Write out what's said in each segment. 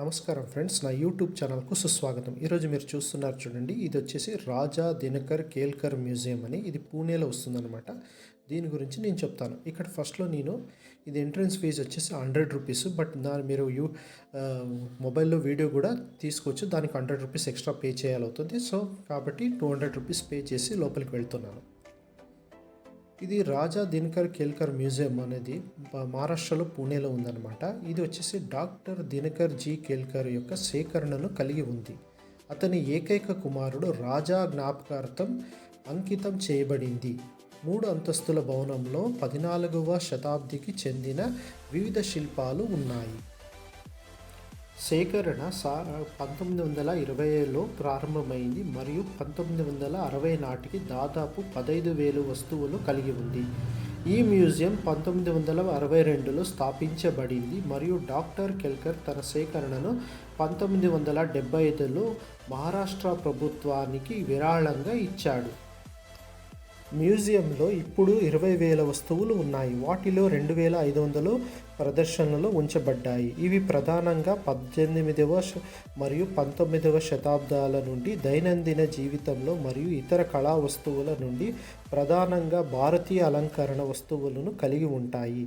నమస్కారం ఫ్రెండ్స్, నా యూట్యూబ్ ఛానల్కు సుస్వాగతం. ఈరోజు మీరు చూస్తున్నారు చూడండి, ఇది వచ్చేసి రాజా దినకర్ కేల్కర్ మ్యూజియం అని. ఇది పూణేలో వస్తుందన్నమాట. దీని గురించి నేను చెప్తాను. ఇక్కడ ఫస్ట్లో ఇది ఎంట్రన్స్ ఫీజు వచ్చేసి 100 రూపీస్. బట్ మీరు మొబైల్లో వీడియో కూడా తీసుకోవచ్చు. దానికి 100 రూపీస్ ఎక్స్ట్రా పే చేయాలవుతుంది. సో కాబట్టి 200 రూపీస్ పే చేసి లోపలికి వెళ్తున్నాను. ఇది రాజా దినకర్ కేల్కర్ మ్యూజియం అనేది మహారాష్ట్రలో పూణేలో ఉందన్నమాట. ఇది వచ్చేసి డాక్టర్ దినకర్ జీ కేల్కర్ యొక్క సేకరణను కలిగి ఉంది. అతని ఏకైక కుమారుడు రాజా జ్ఞాపకార్థం అంకితం చేయబడింది. 3 అంతస్తుల భవనంలో 14వ శతాబ్దికి చెందిన వివిధ శిల్పాలు ఉన్నాయి. సేకరణ 1920లో ప్రారంభమైంది మరియు 1960 నాటికి దాదాపు 15,000 వస్తువులు కలిగి ఉంది. ఈ మ్యూజియం 1962లో స్థాపించబడింది మరియు డాక్టర్ కేల్కర్ తన సేకరణను 1975లో మహారాష్ట్ర ప్రభుత్వానికి విరాళంగా ఇచ్చాడు. మ్యూజియంలో ఇప్పుడు 20,000 వస్తువులు ఉన్నాయి. వాటిలో 2,500 ప్రదర్శనలో ఉంచబడ్డాయి. ఇవి ప్రధానంగా 18వ మరియు 19వ శతాబ్దాల నుండి దైనందిన జీవితంలో మరియు ఇతర కళా వస్తువుల నుండి ప్రధానంగా భారతీయ అలంకరణ వస్తువులను కలిగి ఉంటాయి.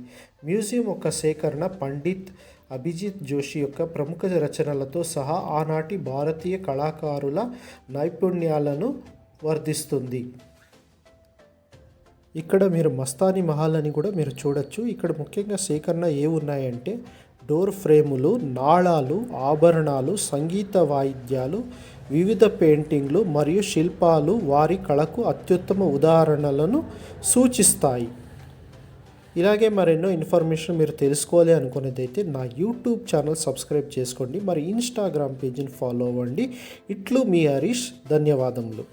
మ్యూజియం యొక్క సేకరణ పండిత్ అభిజిత్ జోషి యొక్క ప్రముఖ రచనలతో సహా ఆనాటి భారతీయ కళాకారుల నైపుణ్యాలను వర్ధిస్తుంది. ఇక్కడ మీరు మస్తానీ మహల్ అని కూడా మీరు చూడొచ్చు. ఇక్కడ ముఖ్యంగా సేకరణ ఉన్నాయంటే డోర్ ఫ్రేములు, నాళాలు, ఆభరణాలు, సంగీత వాయిద్యాలు, వివిధ పెయింటింగ్లు మరియు శిల్పాలు వారి కళకు అత్యుత్తమ ఉదాహరణలను సూచిస్తాయి. ఇలాగే మరెన్నో ఇన్ఫర్మేషన్ మీరు తెలుసుకోవాలి అనుకునేదైతే నా యూట్యూబ్ ఛానల్ సబ్స్క్రైబ్ చేసుకోండి. మరి ఇన్స్టాగ్రామ్ పేజీని ఫాలో అవ్వండి. ఇట్లు మీ హరీష్. ధన్యవాదములు.